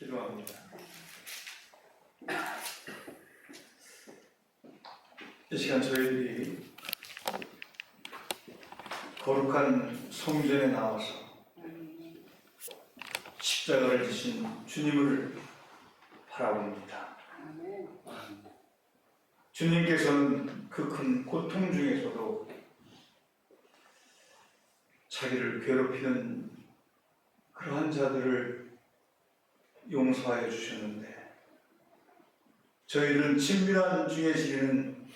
기도합니다. 이 시간 저희들이 거룩한 성전에 나와서 십자가를 지신 주님을 바라봅니다. 주님께서는 그 큰 고통 중에서도 자기를 괴롭히는 그러한 자들을 용서하여 주셨는데, 저희들은 친밀한 중에 지내는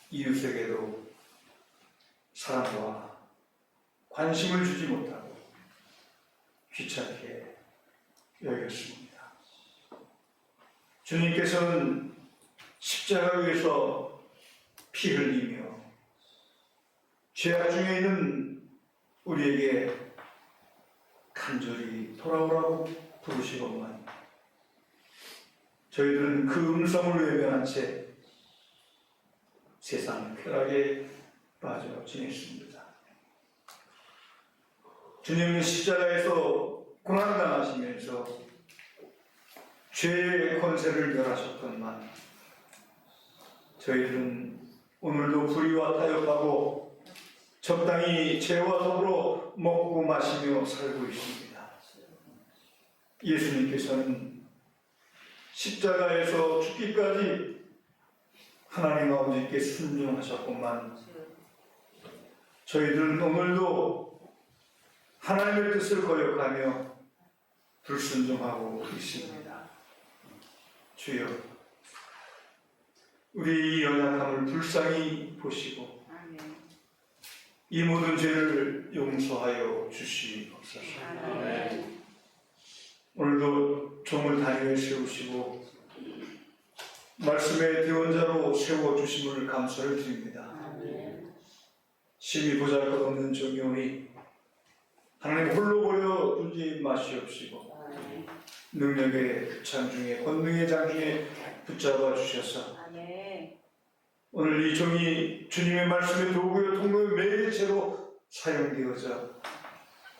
이웃에게도 사랑과 관심을 주지 못하고 귀찮게 여겼습니다. 주님께서는 십자가 위에서 피 흘리며 죄악 중에 있는 우리에게 간절히 돌아오라고 부르시건만 저희들은 그 음성을 외면한 채 세상 쾌락에 빠져 지냈습니다. 주님은 십자가에서 고난당하시면서 죄의 권세를 멸하셨건만 저희들은 오늘도 불의와 타협하고 적당히 죄와 더불어 먹고 마시며 살고 있습니다. 예수님께서는 십자가에서 죽기까지 하나님 아버지께 순종하셨건만 저희들은 오늘도 하나님의 뜻을 거역하며 불순종하고 있습니다. 주여, 우리 이 연약함을 불쌍히 보시고 이 모든 죄를 용서하여 주시옵소서. 오늘도 종을 단위에 세우시고 말씀의 대원자로 세워주심을 감사를 드립니다. 심히 보잘것없는 종이오니 하나님 홀로 버려두지 마시옵시고 능력의 장중에 권능의 장중에 붙잡아 주셔서 오늘 이 종이 주님의 말씀의 도구요 통로의 매개체로 사용되어져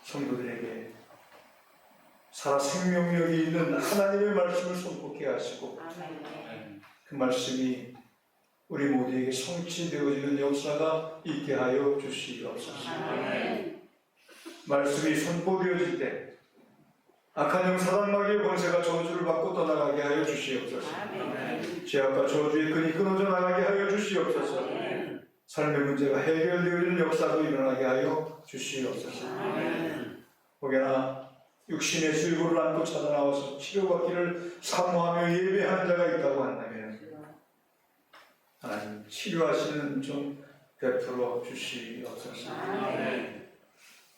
성도들에게 살아 생명력이 있는 하나님의 말씀을 선포케 하시고 그 말씀이 우리 모두에게 성취되어지는 역사가 있게 하여 주시옵소서. 말씀이 선포되어질 때 악한 영 사단마귀의 권세가 저주를 받고 떠나가게 하여 주시옵소서. 죄악과 저주의 끈이 끊어져 나가게 하여 주시옵소서. 삶의 문제가 해결되어지는 역사도 일어나게 하여 주시옵소서. 혹여나 육신의 질고를 안고 찾아나와서 치료받기를 사모하며 예배하는 자가 있다고 한다면 하나님 치료하시는 좀 베풀어 주시옵소서.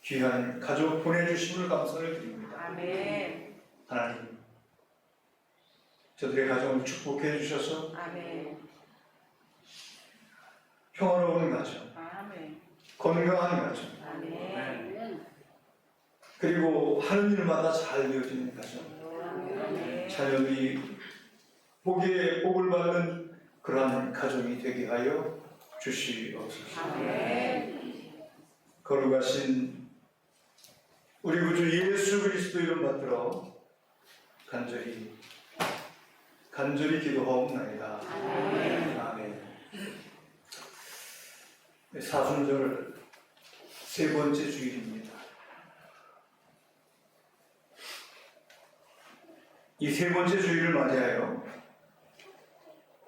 귀한 가족 보내주심을 감사를 드립니다. 하나님, 저들의 가정을 축복해 주셔서 평화로운 가정, 건강한 가정, 그리고 하는 일마다 잘 되어지는 가정, 자녀들이 복에 복을 받는 그러한 가정이 되게 하여 주시옵소서. 거룩하신 우리 구주 예수 그리스도 이름 받들어 간절히 기도하옵나이다. 아멘. 사순절 세 번째 주일입니다. 이 세 번째 주일을 맞이하여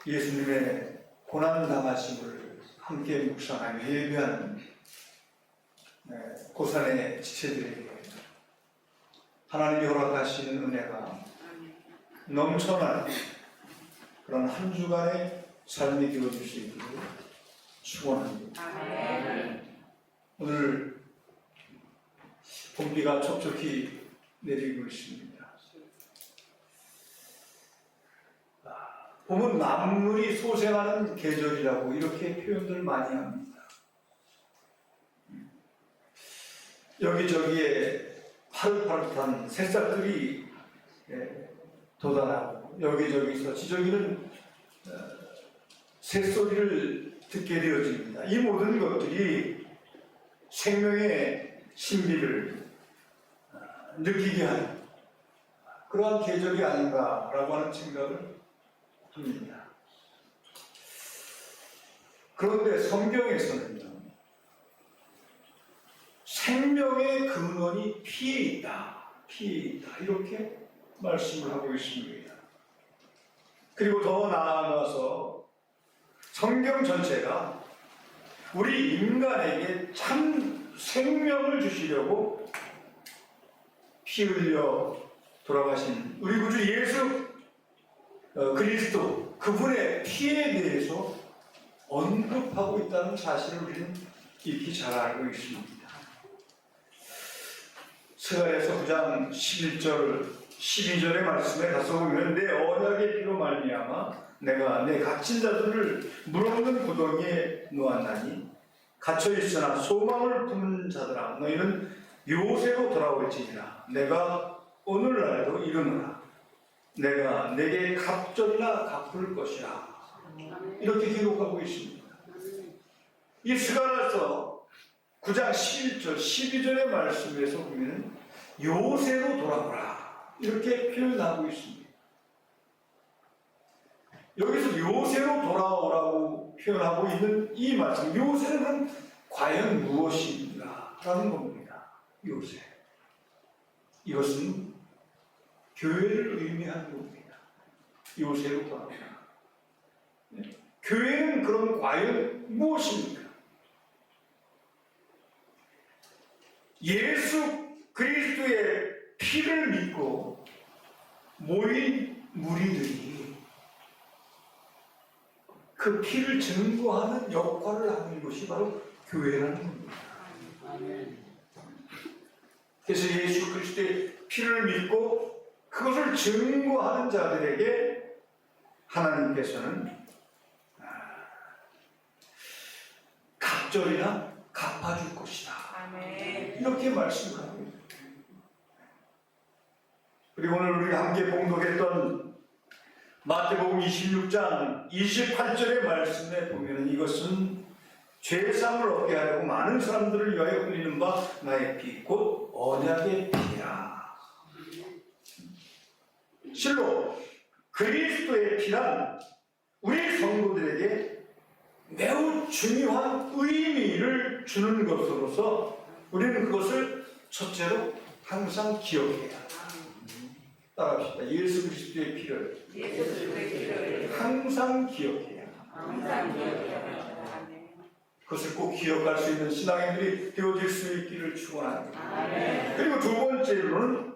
예수님의 고난 당하심을 함께 묵상하며 예배하는 고산의 지체들에게 하나님이 허락하시는 은혜가 넘쳐나는 그런 한 주간의 삶이 되어줄 수 있기를 축원합니다. 오늘 봄비가 촉촉히 내리고 있습니다. 봄은 만물이 소생하는 계절이라고 이렇게 표현들 많이 합니다. 여기저기에 파릇파릇한 새싹들이 돋아나고 여기저기서 지저귀는 새소리를 듣게 되어집니다. 이 모든 것들이 생명의 신비를 느끼게 하는 그러한 계절이 아닌가라고 하는 생각을 합니다. 그런데 성경에서는요, 생명의 근원이 피에 있다, 피에 있다, 이렇게 말씀을 하고 있습니다. 그리고 더 나아가서 성경 전체가 우리 인간에게 참 생명을 주시려고 피 흘려 돌아가신 우리 구주 예수 그리스도, 그분의 피에 대해서 언급하고 있다는 사실을 우리는 익히 잘 알고 있습니다. 스가랴서 9장 11절 12절의 말씀에 가서 보면 내 언약의 피로 말미암아 내가 내 갇힌 자들을 물없는 구덩이에 놓았나니 갇혀있으나 소망을 품는 자들아 너희는 요새로 돌아올지니라. 내가 오늘날에도 이르노라. 내가 내게 갑절이나 갚을 것이라. 이렇게 기록하고 있습니다. 이 스가랴서 9장 11절 12절의 말씀에서 보면 요새로 돌아오라 이렇게 표현하고 있습니다. 여기서 요새로 돌아오라고 표현하고 있는 이 말씀, 요새는 과연 무엇인가 라는 겁니다. 요새, 이것은 교회를 의미하는 겁니다. 요새로 돌아오라. 교회는 그럼 과연 무엇입니까? 예수 그리스도의 피를 믿고 모인 무리들이 그 피를 증거하는 역할을 하는 것이 바로 교회라는 겁니다. 그래서 예수 그리스도의 피를 믿고 그것을 증거하는 자들에게 하나님께서는 갑절이나 갚아줄 것이다. 이렇게 말씀하고 있습니다. 그리고 오늘 우리가 함께 봉독했던 마태복음 26장 28절의 말씀에 보면 이것은 죄사함을 얻게 하려고 많은 사람들을 위하여 흘리는 바 나의 피 곧 언약의 피라. 실로 그리스도의 피란 우리 성도들에게 매우 중요한 의미를 주는 것으로서 우리는 그것을 첫째로 항상 기억해야 합니다. 따라합시다. 예수 그리스도의 피를 항상 기억해야 합니다. 그것을 꼭 기억할 수 있는 신앙인들이 되어질 수 있기를 축원합니다. 그리고 두 번째로는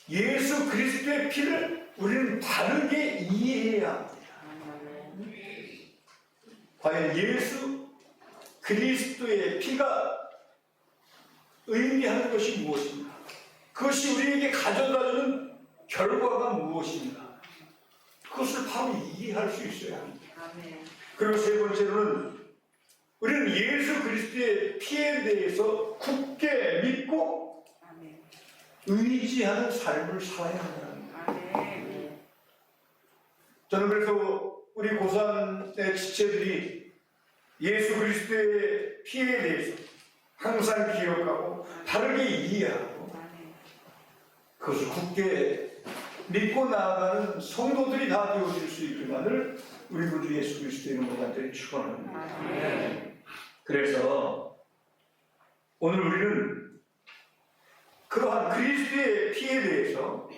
예수 그리스도의 피를 우리는 바르게 이해해야 합니다. 과연 예수 그리스도의 피가 의미하는 것이 무엇인가? 그것이 우리에게 가져다주는 결과가 무엇인가? 그것을 바로 이해할 수 있어야 합니다. 그리고 세 번째로는 우리는 예수 그리스도의 피에 대해서 굳게 믿고 의지하는 삶을 살아야 한다는 겁니다. 저는 그래서 우리 고산의 지체들이 예수 그리스도의 피에 대해서 항상 기억하고 바르게 이해하고 그것을 굳게 믿고 나아가는 성도들이 다 되어질 수 있기만을 우리 구주 예수 그리스도의 이름으로 간절히 축원합니다. 그래서 오늘 우리는 그러한 그리스도의 피에 대해서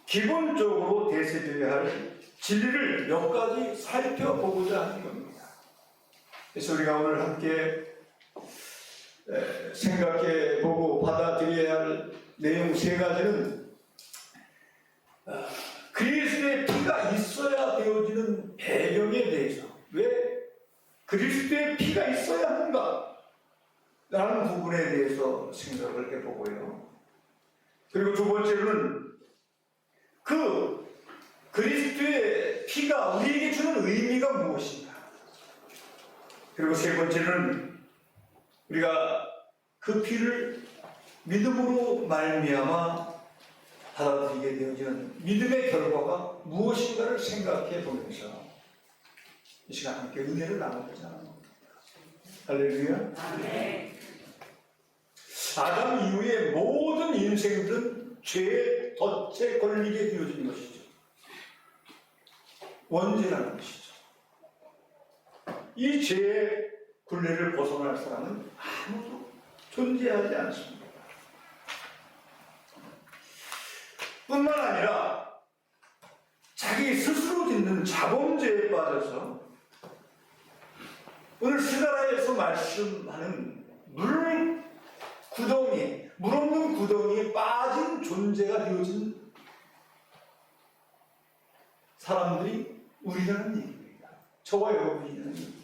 기본적으로 대세되어야 할 진리를 몇 가지 살펴보고자 하는 겁니다. 그래서 우리가 오늘 함께 생각해보고 받아들여야 할 내용 세 가지는 그리스도의 피가 있어야 되어지는 배경에 대해서, 왜 그리스도의 피가 있어야 하는가 라는 부분에 대해서 생각을 해보고요. 그리고 두 번째로는 그 그리스도의 피가 우리에게 주는 의미가 무엇인가. 그리고 세 번째는 우리가 그 피를 믿음으로 말미암아 받아들이게 되어지는 믿음의 결과가 무엇인가를 생각해 보면서 이 시간 함께 은혜를 나누고자 합니다. 할렐루야. 아담 이후의 모든 인생들은 죄의 덫에 걸리게 되어진 것이죠. 원죄라는 것이죠. 이 죄의 굴레를 벗어날 사람은 아무도 존재하지 않습니다. 뿐만 아니라 자기 스스로 짓는 자범죄에 빠져서 오늘 스가랴에서 말씀하는 물 없는 구덩이에 빠진 존재가 되어진 사람들이 우리라는 얘기입니다. 저와 여러분이라는 얘기예요.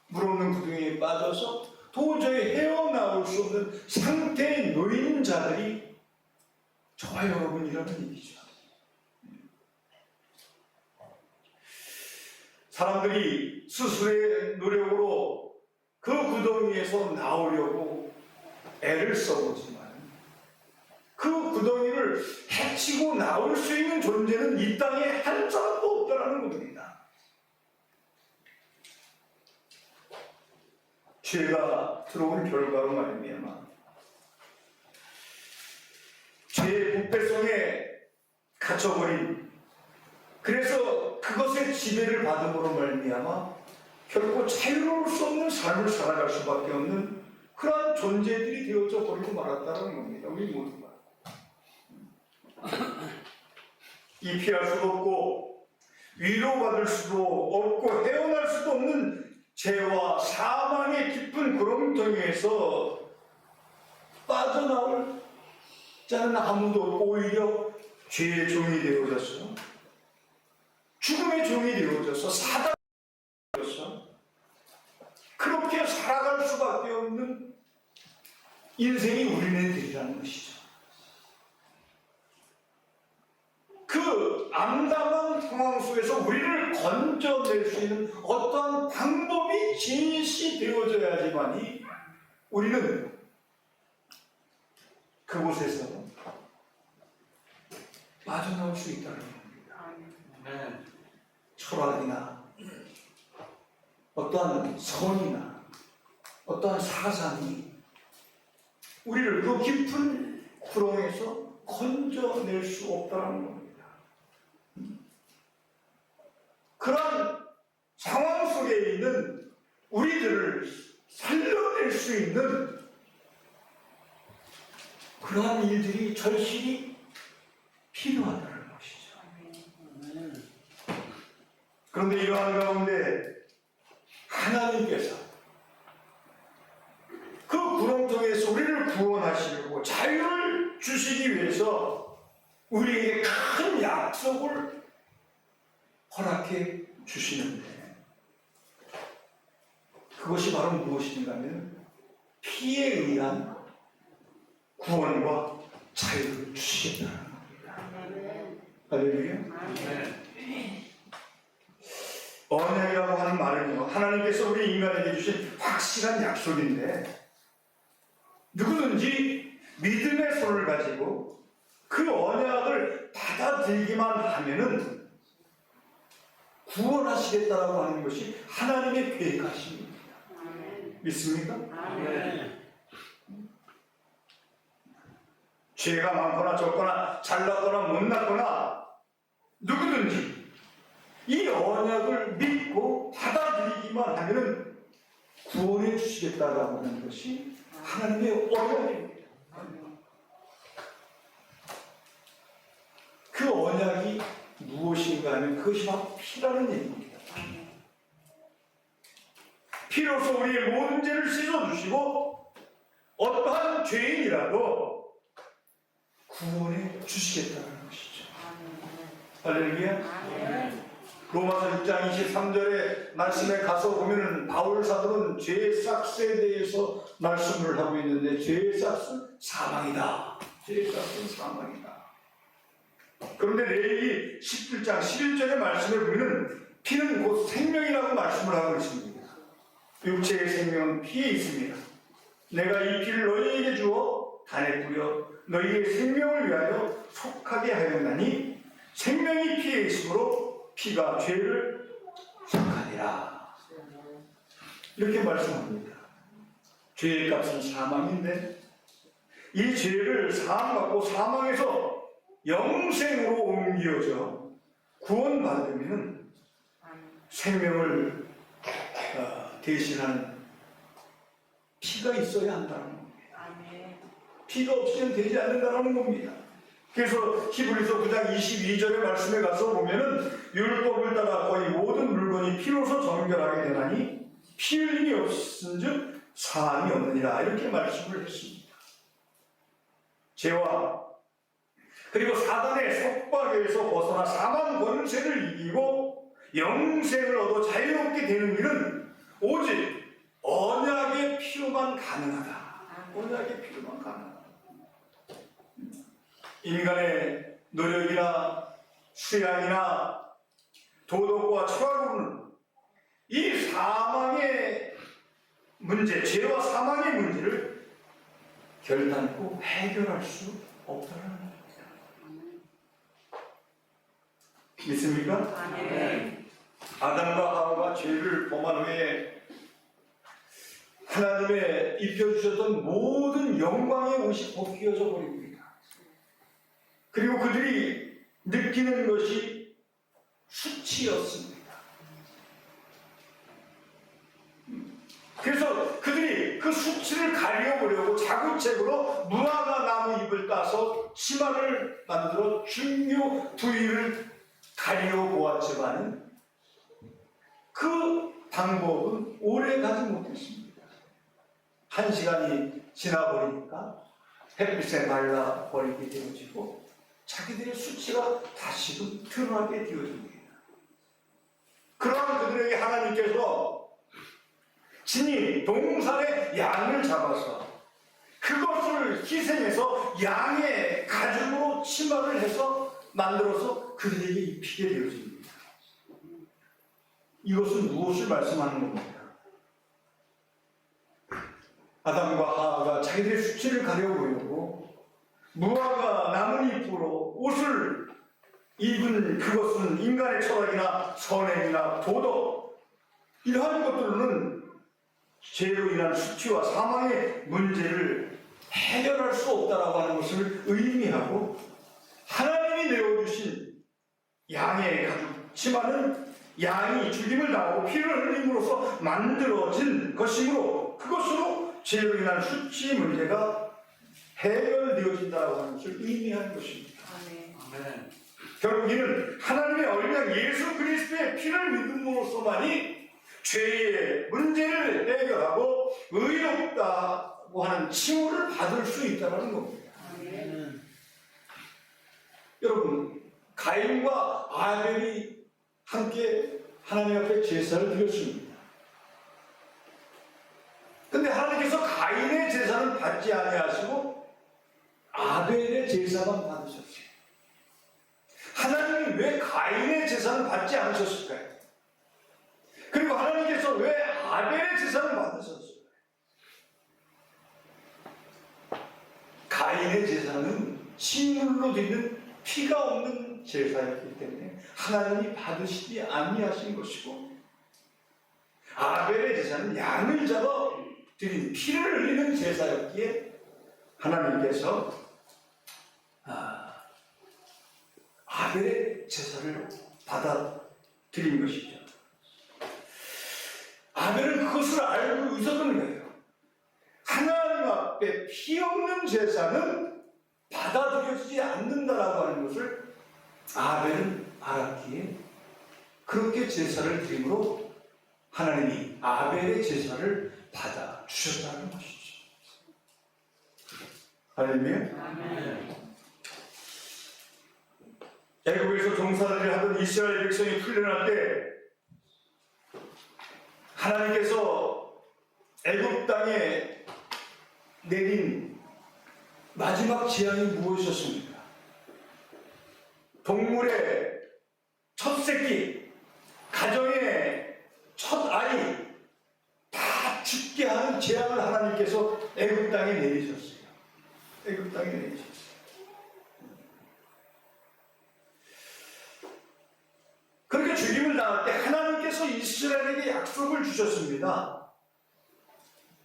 물 없는 구덩이에 빠져서 도저히 헤어나올 수 없는 상태에 놓인 자들이 저와 여러분이라는 얘기죠. 사람들이 스스로의 노력으로 그 구덩이에서 나오려고 애를 써보지만 그 구덩이를 헤치고 나올 수 있는 존재는 이 땅에 한 사람도 없다는 겁니다. 죄가 들어온 결과로 말미암아 죄의 부패성에 갇혀버린, 그래서 그것의 지배를 받음으로 말미암아 결코 자유로울 수 없는 삶을 살아갈 수밖에 없는 그러한 존재들이 되어져 버리고 말았다는 겁니다. 우리 모두가 이 피할 수도 없고 위로받을 수도 없고 헤어날 수도 없는 죄와 사망의 깊은 구렁텅이에서 빠져나올 자는 아무도 없고 오히려 죄의 종이 되어져서 죽음의 종이 되어져서 사단이 되어져서 그렇게 살아갈 수밖에 없는 인생이 우리네들이라는 것이죠. 그 암담한 상황 속에서 우리를 건져낼 수 있는 어떠한 방법이 제시되어져야지만이 우리는 그곳에서 빠져나올 수 있다는 겁니다. 철학이나 어떠한 선이나 어떠한 사상이 우리를 그 깊은 구렁에서 건져낼 수 없다는 겁니다. 그런 상황 속에 있는 우리들을 살려낼 수 있는 그러한 일들이 절실히 필요하다는 것이죠. 그런데 이러한 가운데 하나님께서 그 구렁텅이에서 우리를 구원하시려고 자유를 주시기 위해서 우리에게 큰 약속을 허락해 주시는데, 그것이 바로 무엇인가 하면 피에 의한 구원과 자유를 주시겠다는 겁니다. 할렐루야. 언약이라고 하는 말은요, 하나님께서 우리 인간에게 주신 확실한 약속인데, 누구든지 믿음의 손을 가지고 그 언약을 받아들이기만 하면은 구원하시겠다라고 하는 것이 하나님의 계획하십니다. 믿습니까? 죄가 많거나 적거나 잘났거나 못났거나 누구든지 이 언약을 믿고 받아들이기만 하면 구원해 주시겠다라고 하는 것이 하나님의 언약입니다. 그 언약이 무엇인가 하면 그것이 바로 피라는 얘기입니다. 피로서 우리의 모든 죄를 씻어주시고 어떠한 죄인이라도 구원해 주시겠다는 것이죠. 할렐루야. 로마서 6장 23절의 말씀에 가서 보면은 바울 사도는 죄의 싹스에 대해서 말씀을 하고 있는데, 죄의 싹스 사망이다. 죄의 싹스는 사망이다. 그런데 레위기 17장 11절의 말씀을 보면 피는 곧 생명이라고 말씀을 하고 있습니다. 육체의 생명은 피에 있습니다. 내가 이 피를 너희에게 주어 단에 뿌려 너희의 생명을 위하여 속하게 하였나니 생명이 피에 있으므로 피가 죄를 속하니라. 이렇게 말씀합니다. 죄의 값은 사망인데 이 죄를 사함받고 사망에서 영생으로 옮겨져 구원받으면 생명을 대신하는 피가 있어야 한다는 겁니다. 피가 없이는 되지 않는다는 겁니다. 그래서 히브리서 9장 22절의 말씀에 가서 보면은 율법을 따라 거의 모든 물건이 피로서 정결하게 되나니 피 흘림이 없은즉 사함이 없느니라 이렇게 말씀을 했습니다. 죄와 그리고 사단의 속박에서 벗어나 사망 권세를 이기고 영생을 얻어 자유롭게 되는 일은 오직 언약의 피로만 가능하다. 언약의 피로만 가능하다. 인간의 노력이나 수양이나 도덕과 철학으로는 이 사망의 문제, 죄와 사망의 문제를 결단코 해결할 수 없다는 겁니다. 믿습니까? 아담과 하와가 죄를 범한 후에 하나님의 입혀주셨던 모든 영광의 옷이 벗겨져 버립니다. 그리고 그들이 느끼는 것이 수치였습니다. 그래서 그들이 그 수치를 가려보려고 자구책으로 무화과 나무 잎을 따서 치마를 만들어 중요 부위를 가려 보았지만 그 방법은 오래 가지 못했습니다. 1시간이 지나버리니까 햇빛에 말라버리게 되어지고 자기들의 수치가 다시금 드러나게 되어집니다. 그러한 그들에게 하나님께서 친히 동산의 양을 잡아서 그것을 희생해서 양의 가죽으로 치마를 해서 만들어서 그들에게 입히게 되어집니다. 이것은 무엇을 말씀하는 겁니까? 아담과 하와가 자기들의 수치를 가려보려고 무화과 나뭇잎으로 옷을 입은 그것은 인간의 철학이나 선행이나 도덕 이러한 것들로는 죄로 인한 수치와 사망의 문제를 해결할 수 없다라고 하는 것을 의미하고 하나님이 내어주신 양의 가죽 치마는 양이 죽임을 당하고 피를 흘림으로써 만들어진 것이므로 그것으로 죄로 인한 수치 문제가 해결되어진다고 하는 것을 의미하는 것입니다. 아멘. 결국 이는 하나님의 어린 예수 그리스도의 피를 믿음으로써만이 죄의 문제를 해결하고 의롭다고 하는 칭호를 받을 수 있다는 겁니다. 아멘. 여러분, 가인과 아벨이 함께 하나님 앞에 제사를 드렸습니다. 근데 하나님께서 가인의 제사는 받지 아니하시고 아벨의 제사만 받으셨어요. 하나님이 왜 가인의 제사는 받지 않으셨을까요? 그리고 하나님께서 왜 아벨의 제사를 받으셨을까요? 가인의 제사는 식물로 되는 피가 없는 제사였기 때문에 하나님이 받으시지 아니하신 것이고 아벨의 제사는 양을 잡아 드린 피를 흘리는 제사였기에 하나님께서 아벨의 제사를 받아들인 것이죠. 아벨은 그것을 알고 있었던 거예요. 하나님 앞에 피 없는 제사는 받아들여지지 않는다라고 하는 것을 아벨은 알았기에 그렇게 제사를 드림으로 하나님이 아벨의 제사를 받아주셨다는 것이죠. 할렐루야. 애굽에서 종살이를 하던 이스라엘 백성이 풀려날 때 하나님께서 애굽 땅에 내린 마지막 재앙이 무엇이었습니까? 동물의 첫 새끼, 가정의 첫 아이 다 죽게 하는 재앙을 하나님께서 애굽 땅에 내리셨어요. 애굽 땅에 내리셨어요. 그렇게 죽임을 당할 때 하나님께서 이스라엘에게 약속을 주셨습니다.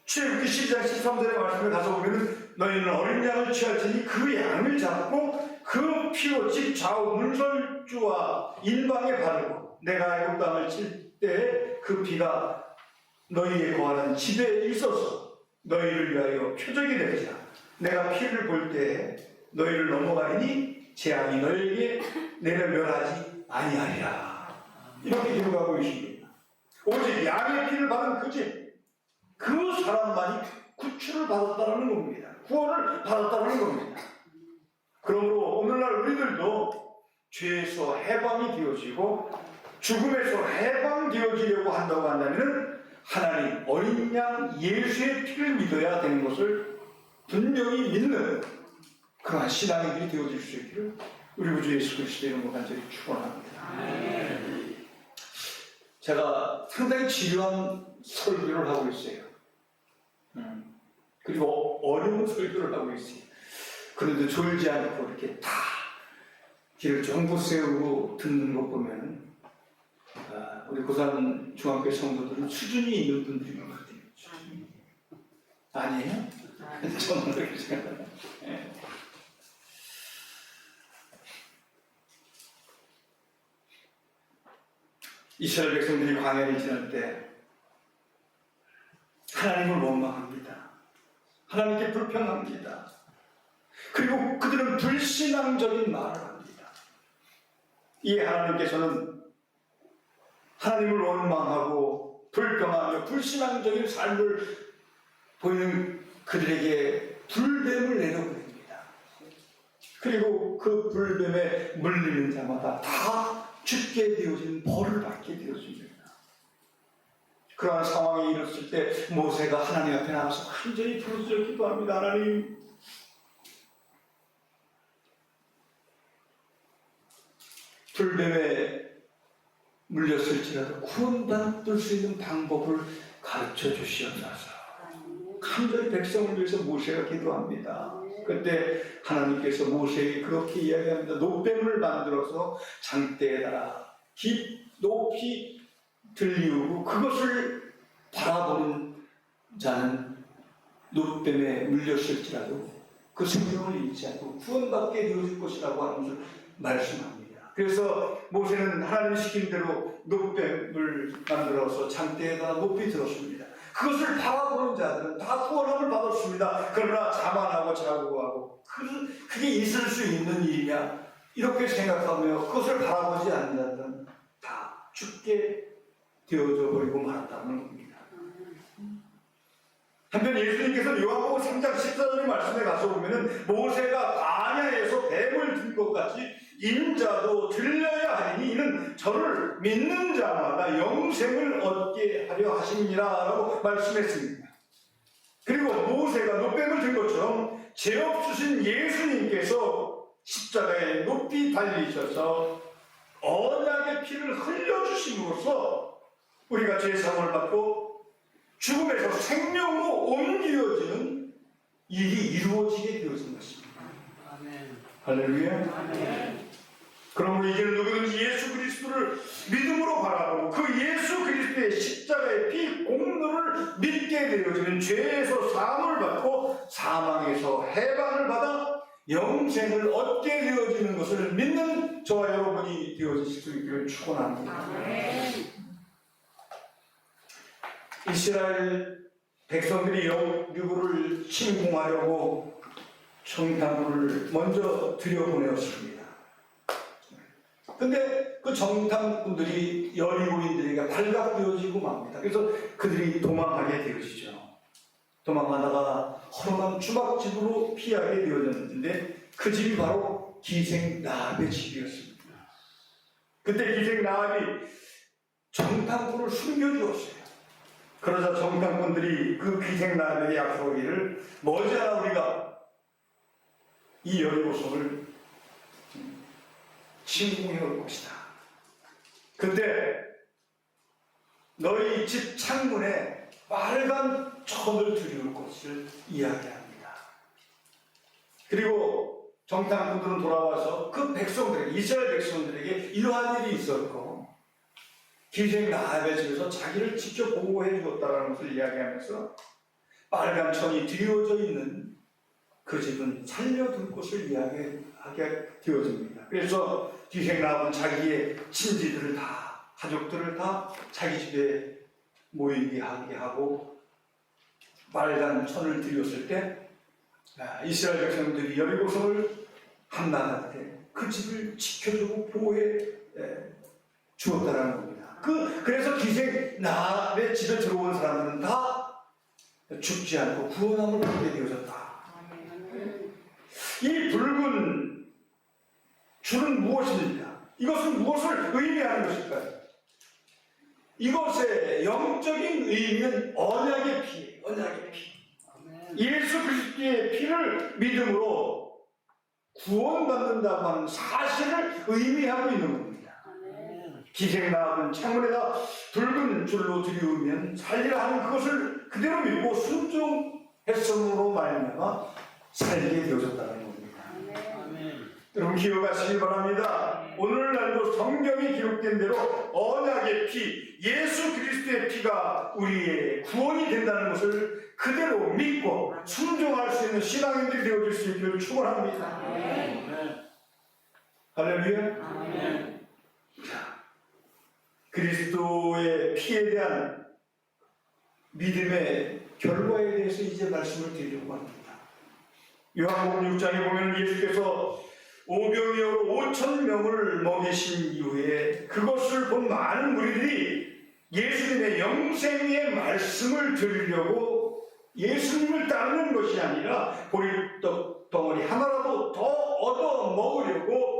출애굽기 12장 13절의 말씀에 가서 보면은 너희는 어린 양을 취할지니 그 양을 잡고 그 피로 집 좌우 문설주와 인방에 바르고 내가 애굽 땅을 칠 때 그 피가 너희의 거하는 집에 있어서 너희를 위하여 표적이 되리라. 내가 피를 볼 때 너희를 넘어가리니 재앙이 너희에게 내려 멸하지 아니하리라. 이렇게 기록하고 있습니다. 오직 양의 피를 받은 그 집, 그 사람만이 구출을 받았다는 겁니다. 구원을 받았다는 겁니다. 그러므로 오늘날 우리들도 죄에서 해방이 되어지고 죽음에서 해방되어지려고 한다고 한다면 하나님 어린 양 예수의 피를 믿어야 되는 것을 분명히 믿는 그러한 신앙인들이 되어질 수 있기를 우리 구주 예수 그리스도의 이름으로 간절히 축원합니다. 제가 상당히 지루한 설교를 하고 있어요. 그리고 어려운 설교를 하고 있어요. 그런데 졸지 않고 이렇게 다 길을 전부 세우고 듣는 것 보면 우리 고산 중학교 성도들은 수준이 있는 분들인 것 같아요. 아니에요? 저는 그렇게 생각합니다. 이스라엘 백성들이 광야를 지날 때 하나님을 원망합니다. 하나님께 불평합니다. 그리고 그들은 불신앙적인 말을 합니다. 이 하나님께서는 하나님을 원망하고 불평하며 불신앙적인 삶을 보이는 그들에게 불뱀을 내려보냅니다. 그리고 그 불뱀에 물리는 자마다 다 죽게 되어진 벌을 받게 되어집니다. 그러한 상황이 일었을 때 모세가 하나님 앞에 나가서 간절히 부르짖어 기도합니다. 하나님, 불뱀에 물렸을지라도 구원받을 수 있는 방법을 가르쳐 주시옵소서. 간절히 백성을 위해서 모세가 기도합니다. 그때 하나님께서 모세에게 그렇게 이야기합니다. 노뱀을 만들어서 장대에다가 높이 들리우고 그것을 바라보는 자는 노뱀에 물렸을지라도 그 생명을 잃지 않고 구원받게 되어질 것이라고 하는 것을 말씀합니다. 그래서 모세는 하나님 시킨 대로 노뱀을 만들어서 장대에다가 높이 들었습니다. 그것을 바라보는 자들은 다 구원함을 받았습니다. 그러나 자만하고 자고하고 그게 있을 수 있는 일이냐 이렇게 생각하며 그것을 바라보지 않는 자들은 다 죽게 되어져 버리고 말았다는 겁니다. 한편 예수님께서 요한복음 3장 14절의 말씀에 가서 보면은 모세가 광야에서 뱀을 든 것 같이 인자도 들려야 하리니 이는 저를 믿는 자마다 영생을 얻게 하려 하심이니라 라고 말씀했습니다. 그리고 모세가 노뱀을 든 것처럼 죄 없으신 예수님께서 십자가에 높이 달리셔서 언약의 피를 흘려주심으로써 우리가 죄사함을 받고 죽음에서 생명으로 옮겨지는 일이 이루어지게 되어진 것입니다. 아멘. 할렐루야. 아멘. 그러므로 이제는 누구든지 예수 그리스도를 믿음으로 바라보고 그 예수 그리스도의 십자가의 피 공로를 믿게 되어지는 죄에서 사함을 받고 사망에서 해방을 받아 영생을 얻게 되어지는 것을 믿는 저와 여러분이 되어지실 수 있기를 축원합니다. 아멘. 이스라엘 백성들이 여리고를 침공하려고 정탐꾼을 먼저 들여보내었습니다. 근데 그 정탐꾼들이 여리고인들에게 발각되어지고 맙니다. 그래서 그들이 도망하게 되어지죠. 도망하다가 허름한 주막집으로 피하게 되어졌는데 그 집이 바로 기생 라합의 집이었습니다. 그때 기생 라합이 정탐꾼을 숨겨주었어요. 그러자 정탐꾼들이 그 기생 라합에게 약속하기를 머지않아 우리가 이 여리고성을 침공해 올 것이다. 근데 너희 집 창문에 빨간 천을 들이울 것을 이야기합니다. 그리고 정탐꾼들은 돌아와서 그 백성들에게, 이스라엘 백성들에게 이러한 일이 있었고 기생 라합의 집에서 자기를 직접 보호해 주었다는 것을 이야기하면서 빨간 천이 드리워져 있는 그 집은 살려둘 것을 이야기하게 되어집니다. 그래서 기생 라합은 자기의 친지들을 다, 가족들을 다 자기 집에 모이게 하게 하고 빨간 천을 들였을 때 이스라엘 백성들이 여리고성을 함락할 때 그 집을 지켜주고 보호해 주었다라는 겁니다. 그래서 기생 라합의 집에 들어온 사람들은 다 죽지 않고 구원함을 받게 되어졌다. 이 붉은 줄은 무엇입니까? 이것은 무엇을 의미하는 것일까요? 이것의 영적인 의미는 언약의 피예요. 언약의 피. 예수 그리스도의 피를 믿음으로 구원받는다고 하는 사실을 의미하고 있는 겁니다. 기생 라합은 창문에다 붉은 줄로 들이우면 살리라 하는 그것을 그대로 믿고 순종했음으로 말미암아 살게 되어졌다는 겁니다. 여러분 기억하시기 바랍니다. 오늘날도 성경에 기록된 대로 언약의 피, 예수 그리스도의 피가 우리의 구원이 된다는 것을 그대로 믿고 순종할 수 있는 신앙인들이 되어질 수 있기를 축원합니다. 할렐루야. 그리스도의 피에 대한 믿음의 결과에 대해서 이제 말씀을 드리려고 합니다. 요한복음 6장에 보면 예수께서 오병이어로 5,000명을 먹이신 이후에 그것을 본 많은 무리들이 예수님의 영생의 말씀을 들으려고 예수님을 따르는 것이 아니라 보리떡 덩어리 하나라도 더 얻어 먹으려고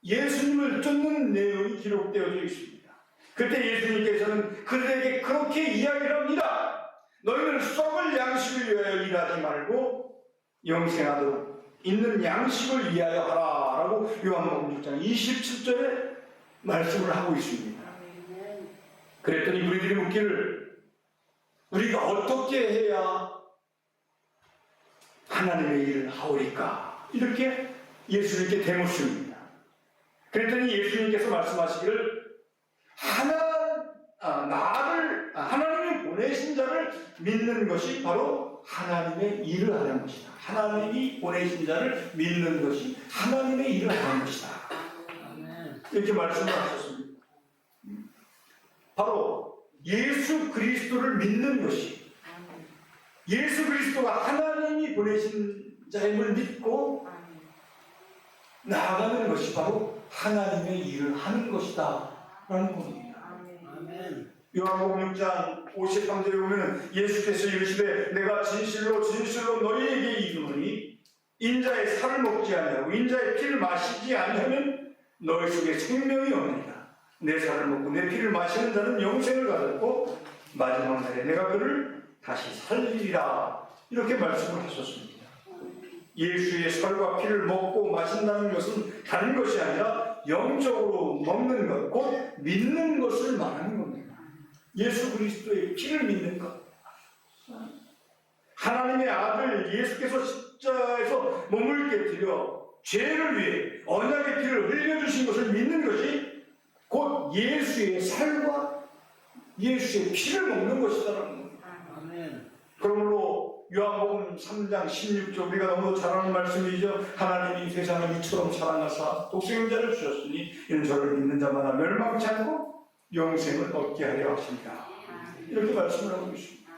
예수님을 쫓는 내용이 기록되어져 있습니다. 그때 예수님께서는 그들에게 그렇게 이야기를 합니다. 너희는 썩을 양식을 위하여 일하지 말고 영생하도록 있는 양식을 위하여 하라 라고 요한복음 6장 27절에 말씀을 하고 있습니다. 그랬더니 우리들이 묻기를 우리가 어떻게 해야 하나님의 일을 하오리까? 이렇게 예수님께 대묻습니다. 그랬더니 예수님께서 말씀하시기를 하나님이 보내신 자를 믿는 것이 바로 하나님의 일을 하는 것이다. 하나님이 보내신 자를 믿는 것이 하나님의 일을 하는 것이다. 이렇게 말씀을 하셨습니다. 바로 예수 그리스도를 믿는 것이, 예수 그리스도가 하나님이 보내신 자임을 믿고 나아가는 것이 바로 하나님의 일을 하는 것이다 라는 겁니다. 요한복음 6장 53절에 보면 예수께서 이르시되 내가 진실로 진실로 너희에게 이르노니 인자의 살을 먹지 아니하고 인자의 피를 마시지 아니하면 너희 속에 생명이 없느니라. 내 살을 먹고 내 피를 마시는 자는 영생을 가졌고 마지막 날에 내가 그를 다시 살리리라. 이렇게 말씀을 하셨습니다. 예수의 살과 피를 먹고 마신다는 것은 다른 것이 아니라 영적으로 먹는 것, 곧 믿는 것을 말하는 겁니다. 예수 그리스도의 피를 믿는 것. 하나님의 아들 예수께서 십자가에서 몸을 깨뜨려 죄를 위해 언약의 피를 흘려주신 것을 믿는 것이 곧 예수의 살과 예수의 피를 먹는 것이다라는 겁니다. 그러므로 요한복음 3장 16절 우리가 너무 잘 아는 말씀이죠. 하나님이 세상을 이처럼 사랑하사 독생자를 주셨으니 이는 저를 믿는 자마다 멸망치 않고 영생을 얻게 하려 하십니다. 이렇게 말씀을 하고 있습니다.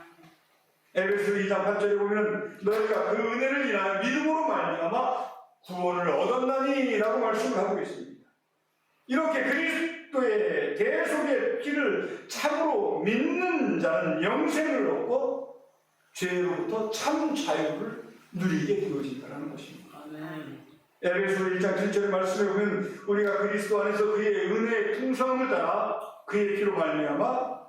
에베소 2장 8절에 보면 너희가 그 은혜를 인하여 믿음으로 말미암아 구원을 얻었나니 라고 말씀을 하고 있습니다. 이렇게 그리스도의 대속의 피를 참으로 믿는 자는 영생을 얻고 죄로부터 참 자유를 누리게 되어진다는 것입니다. 에베소 1장 7절의 말씀에 보면 우리가 그리스도 안에서 그의 은혜의 풍성함을 따라 그의 피로 말미암아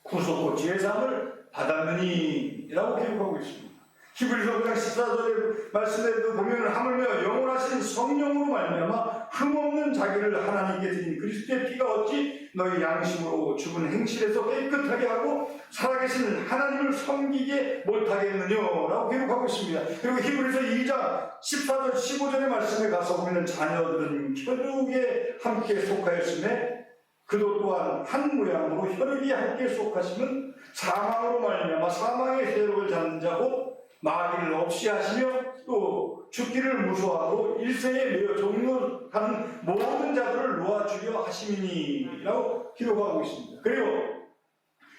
구속과 제사함을 받았느니 라고 기록하고 있습니다. 히브리서 9장 14절의 말씀에도 보면 하물며 영원하신 성령으로 말미암아 흠없는 자기를 하나님께 드린 그리스도의 피가 어찌 너희 양심으로 죽은 행실에서 깨끗하게 하고 살아계신 하나님을 섬기게 못하겠느냐라고 기록하고 있습니다. 그리고 히브리서 2장 14절 15절의 말씀에 가서 보면 자녀들은 혈육에 함께 속하였음에 그도 또한 한 모양으로 혈육이 함께 속하시면 사망으로 말미암아 사망의 세력을 잡는 자고 마귀를 없이 하시며 또 죽기를 무서워하고 일생에 매여 종로가는 모든 자들을 놓아주려 하심이니라고 기록하고 있습니다. 그리고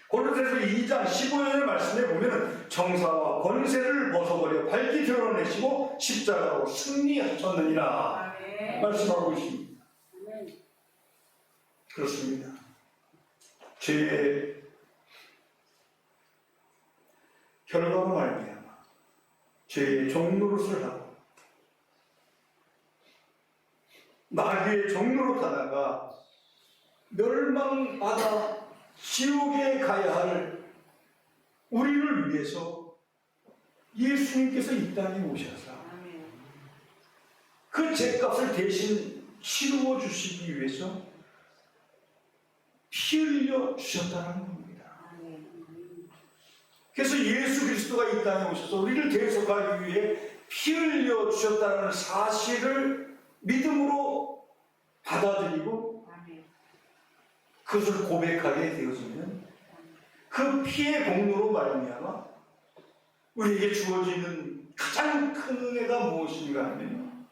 고린도서 2장 15절의 말씀에 보면 정사와 권세를 벗어버려 밝히 드러내시고 십자가로 승리하셨느니라 말씀하고 있습니다. 그렇습니다. 죄의 결과로 말미암아 죄의 종노릇을 하고 마귀의 종노릇 하다가 멸망받아 지옥에 가야 할 우리를 위해서 예수님께서 이 땅에 오셔서 그 죄값을 대신 치루어 주시기 위해서 피 흘려 주셨다는 겁니다. 그래서 예수 그리스도가 이 땅에 오셔서 우리를 대속하기 위해 피 흘려 주셨다는 사실을 믿음으로 받아들이고 그것을 고백하게 되어지면 그 피의 공로로 말미암아 우리에게 주어지는 가장 큰 은혜가 무엇인가 하면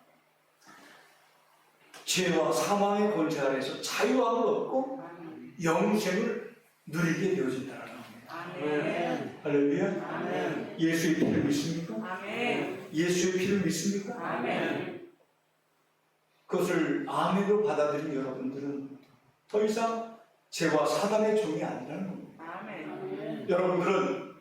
죄와 사망의 권세 아래에서 자유함을 얻고 영생을 누리게 되어진다는 겁니다. 아멘. 할렐루야. 아멘. 예수의 피를 믿습니까? 아멘. 예수의 피를 믿습니까? 아멘. 그것을 아멘으로 받아들인 여러분들은 더 이상 죄와 사단의 종이 아니라는 겁니다. 아멘. 여러분들은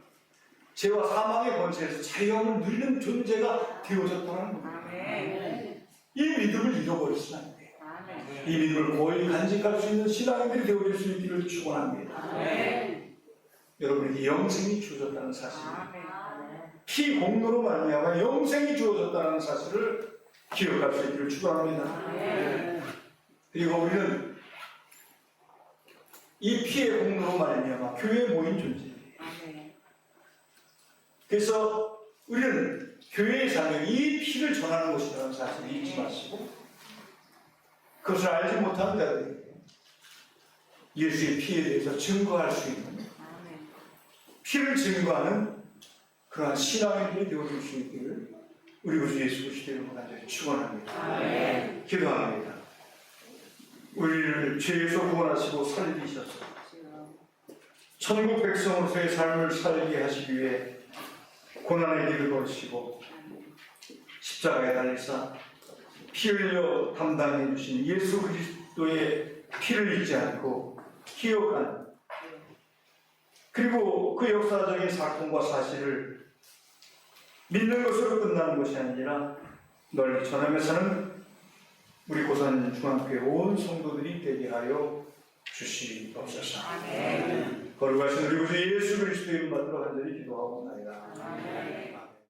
죄와 사망의 권세에서 자유함을 누리는 존재가 되어졌다는 겁니다. 아멘. 이 믿음을 잃어버리시면 안 돼요. 아멘. 이 믿음을 고이 간직할 수 있는 신앙인들이 되어질 수 있기를 축원합니다. 아멘. 여러분에게 영생이 주어졌다는 사실, 아멘. 피 공로로 말미암아 영생이 주어졌다는 사실을 기억할 수 있기를 축원합니다. 아멘. 그리고 우리는 이 피의 공로로 말미암아 교회에 모인 존재예요. 아멘. 그래서 우리는 교회의 사명, 이 피를 전하는 것이라는 사실을 잊지 마시고 그것을 알지 못하는 자들에게 예수의 피에 대해서 증거할 수 있는 아멘. 피를 증거하는 그러한 신앙인들이 되어줄 수 있기를 우리 구주 예수 그리스도의 이름으로 간절히 축원합니다. 아멘. 기도합니다. 우리를 죄에서 구원하시고 살리셔서 천국 백성으로서의 삶을 살게 하시기 위해 고난의 길을 걸으시고 십자가에 달리사 피 흘려 담당해 주신 예수 그리스도의 피를 잊지 않고 기억하는, 그리고 그 역사적인 사건과 사실을 믿는 것으로 끝나는 것이 아니라 널리 전하며 사는 우리 고산 중앙교회 온 성도들이 되게 하여 주시옵소서. 아멘. 거룩하신 우리 구주 예수 그리스도의 이름 받들어 간절히 기도하옵나이다. 아멘.